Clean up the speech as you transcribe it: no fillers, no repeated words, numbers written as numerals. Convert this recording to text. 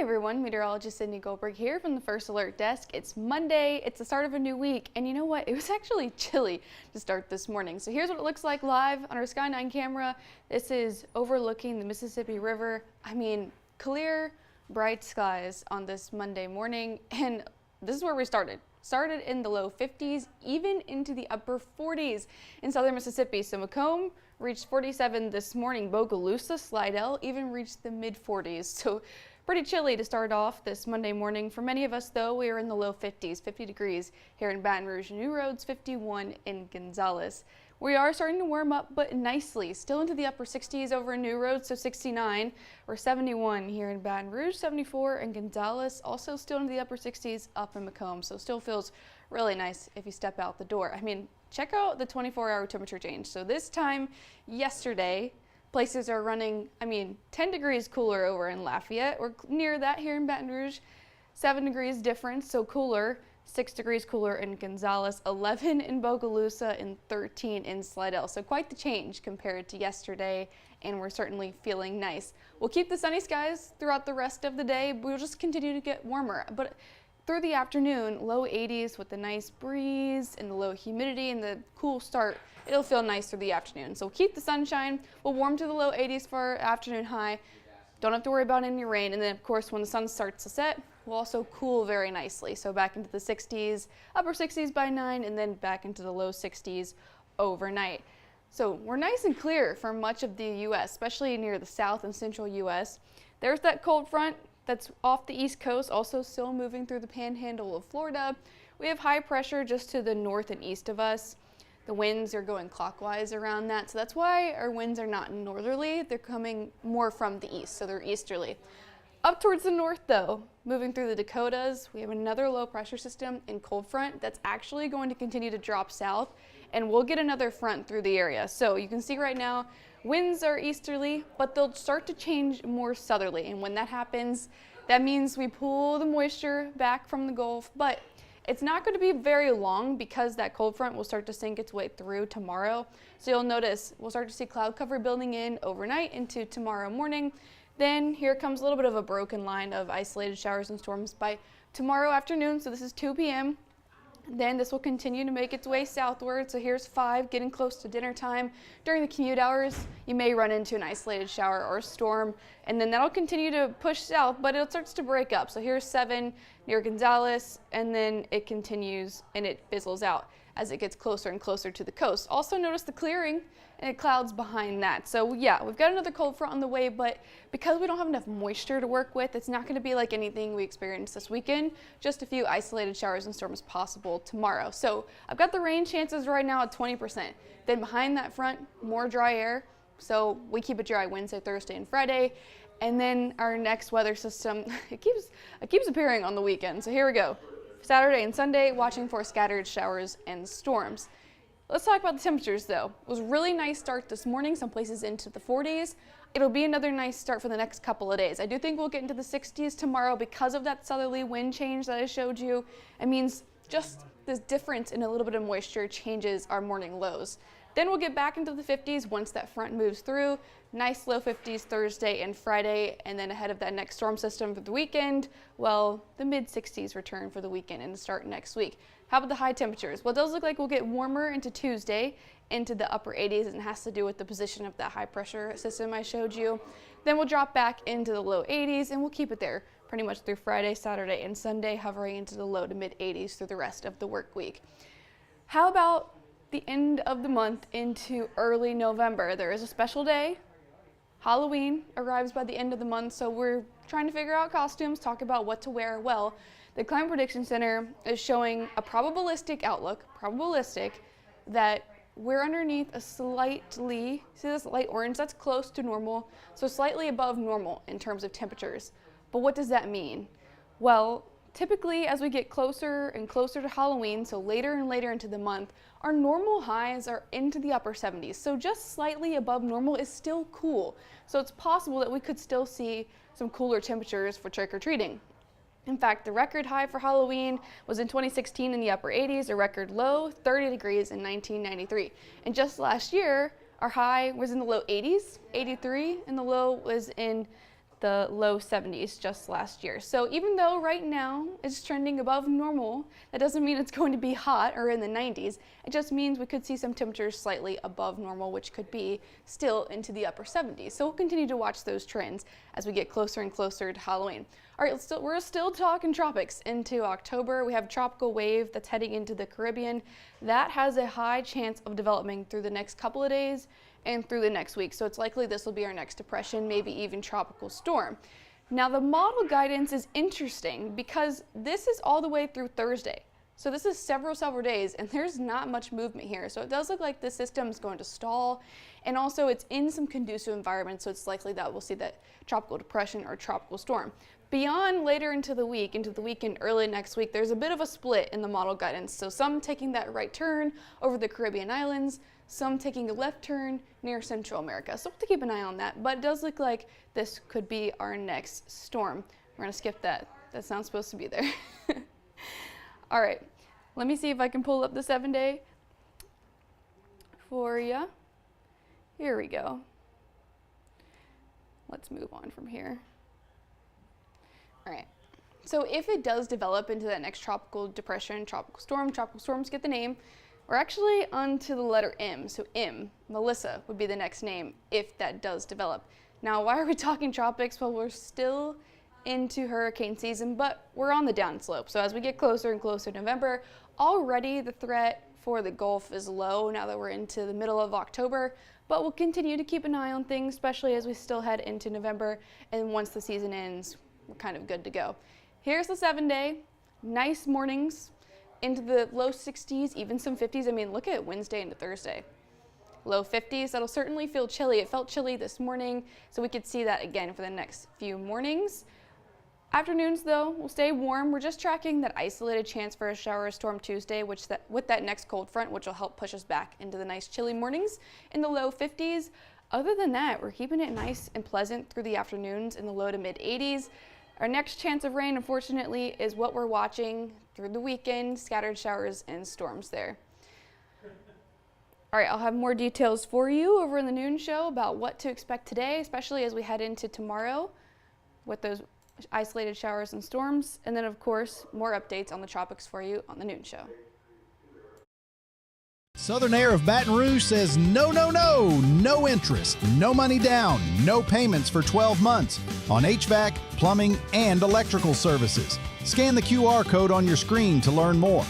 Hi everyone, meteorologist Sydney Goldberg here from the First Alert Desk. It's Monday, it's the start of a new week, and you know what? It was actually chilly to start this morning. So here's what it looks like live on our Sky 9 camera. This is overlooking the Mississippi River. I mean, clear, bright skies on this Monday morning, and this is where we started. Started in the low 50s, even into the upper 40s in southern Mississippi. So Macomb reached 47 this morning. Bogalusa, Slidell even reached the mid 40s. So pretty chilly to start off this Monday morning. For many of us, though, we are in the low 50s, 50 degrees here in Baton Rouge, New Roads, 51 in Gonzales. We are starting to warm up, but nicely. Still into the upper 60s over in New Roads, so 69 or 71 here in Baton Rouge, 74 in Gonzales. Also still into the upper 60s up in Macomb, so still feels really nice if you step out the door. I mean, check out the 24-hour temperature change. So this time yesterday, places are running, 10 degrees cooler over in Lafayette. We're near that here in Baton Rouge. 7 degrees difference, so cooler. 6 degrees cooler in Gonzales, 11 in Bogalusa, and 13 in Slidell. So quite the change compared to yesterday, and we're certainly feeling nice. We'll keep the sunny skies throughout the rest of the day. We'll just continue to get warmer. But through the afternoon, low 80s with the nice breeze and the low humidity and the cool start. It'll feel nice through the afternoon. So keep the sunshine. We'll warm to the low 80s for our afternoon high. Don't have to worry about any rain. And then, of course, when the sun starts to set, we'll also cool very nicely. So back into the 60s, upper 60s by 9, and then back into the low 60s overnight. So we're nice and clear for much of the U.S., especially near the south and central U.S. There's that cold front that's off the East Coast, also still moving through the panhandle of Florida. We have high pressure just to the north and east of us. The winds are going clockwise around that, so that's why our winds are not northerly. They're coming more from the east, so they're easterly. Up towards the north, though, moving through the Dakotas, we have another low pressure system in cold front that's actually going to continue to drop south, and we'll get another front through the area. So you can see right now, winds are easterly, but they'll start to change more southerly. And when that happens, that means we pull the moisture back from the Gulf, but it's not going to be very long because that cold front will start to sink its way through tomorrow. So you'll notice we'll start to see cloud cover building in overnight into tomorrow morning. Then here comes a little bit of a broken line of isolated showers and storms by tomorrow afternoon. So this is 2 p.m. Then this will continue to make its way southward. So here's 5, getting close to dinner time. During the commute hours, you may run into an isolated shower or storm, and then that'll continue to push south, but it starts to break up. So here's 7 near Gonzales, and then it continues and it fizzles out as it gets closer and closer to the coast. Also notice the clearing and the clouds behind that. So yeah, we've got another cold front on the way, but because we don't have enough moisture to work with, it's not going to be like anything we experienced this weekend. Just a few isolated showers and storms possible tomorrow. So I've got the rain chances right now at 20%. Then behind that front, more dry air. So we keep it dry Wednesday, Thursday, and Friday. And then our next weather system, it keeps appearing on the weekend. So here we go. Saturday and Sunday, watching for scattered showers and storms. Let's talk about the temperatures, though. It was a really nice start this morning, some places into the 40s. It'll be another nice start for the next couple of days. I do think we'll get into the 60s tomorrow because of that southerly wind change that I showed you. It means just this difference in a little bit of moisture changes our morning lows. Then we'll get back into the 50s once that front moves through. Nice low 50s Thursday and Friday, and then ahead of that next storm system for the weekend, well, the mid 60s return for the weekend and to start next week. How about the high temperatures? Well, it does look like we'll get warmer into Tuesday, into the upper 80s, and it has to do with the position of that high pressure system I showed you. Then we'll drop back into the low 80s, and we'll keep it there pretty much through Friday, Saturday, and Sunday, hovering into the low to mid 80s through the rest of the work week. How about the end of the month into early November? There is a special day. Halloween arrives by the end of the month, so we're trying to figure out costumes, talk about what to wear. Well, the Climate Prediction Center is showing a probabilistic outlook, that we're underneath a slightly, see this light orange, that's close to normal, so slightly above normal in terms of temperatures. But what does that mean? Well, typically as we get closer and closer to Halloween, so later and later into the month, our normal highs are into the upper 70s. So just slightly above normal is still cool. So it's possible that we could still see some cooler temperatures for trick-or-treating. In fact, the record high for Halloween was in 2016 in the upper 80s, a record low, 30 degrees in 1993. And just last year, our high was in the low 80s, 83, and the low was in the low 70s just last year. So even though right now it's trending above normal, that doesn't mean it's going to be hot or in the 90s. It just means we could see some temperatures slightly above normal, which could be still into the upper 70s. So we'll continue to watch those trends as we get closer and closer to Halloween. All right, we're still talking tropics into October. We have a tropical wave that's heading into the Caribbean. That has a high chance of developing through the next couple of days and through the next week. So it's likely this will be our next depression, maybe even tropical storm. Now the model guidance is interesting because this is all the way through Thursday. So this is several days and there's not much movement here. So it does look like the system is going to stall, and also it's in some conducive environments. So it's likely that we'll see that tropical depression or tropical storm. Beyond later into the weekend, early next week, there's a bit of a split in the model guidance. So some taking that right turn over the Caribbean islands, some taking a left turn near Central America. So we'll have to keep an eye on that, but it does look like this could be our next storm. We're gonna skip that. That's not supposed to be there. All right, let me see if I can pull up the 7-day for you. Here we go. Let's move on from here. All right, so if it does develop into that next tropical depression, tropical storms get the name, we're actually onto the letter M. So M, Melissa, would be the next name if that does develop. Now, why are we talking tropics? Well, we're still into hurricane season, but we're on the downslope. So as we get closer and closer to November, already the threat for the Gulf is low now that we're into the middle of October, but we'll continue to keep an eye on things, especially as we still head into November. And once the season ends, we're kind of good to go. Here's the 7-day, nice mornings into the low 60s, even some 50s. I mean, look at Wednesday into Thursday. Low 50s, that'll certainly feel chilly. It felt chilly this morning, so we could see that again for the next few mornings. Afternoons though, will stay warm. We're just tracking that isolated chance for a shower or storm Tuesday, with that next cold front, which will help push us back into the nice chilly mornings in the low 50s. Other than that, we're keeping it nice and pleasant through the afternoons in the low to mid 80s. Our next chance of rain, unfortunately, is what we're watching through the weekend, scattered showers and storms there. All right, I'll have more details for you over in the noon show about what to expect today, especially as we head into tomorrow with those isolated showers and storms. And then, of course, more updates on the tropics for you on the noon show. Southern Air of Baton Rouge says no, no, no, no interest, no money down, no payments for 12 months on HVAC, plumbing, and electrical services. Scan the QR code on your screen to learn more.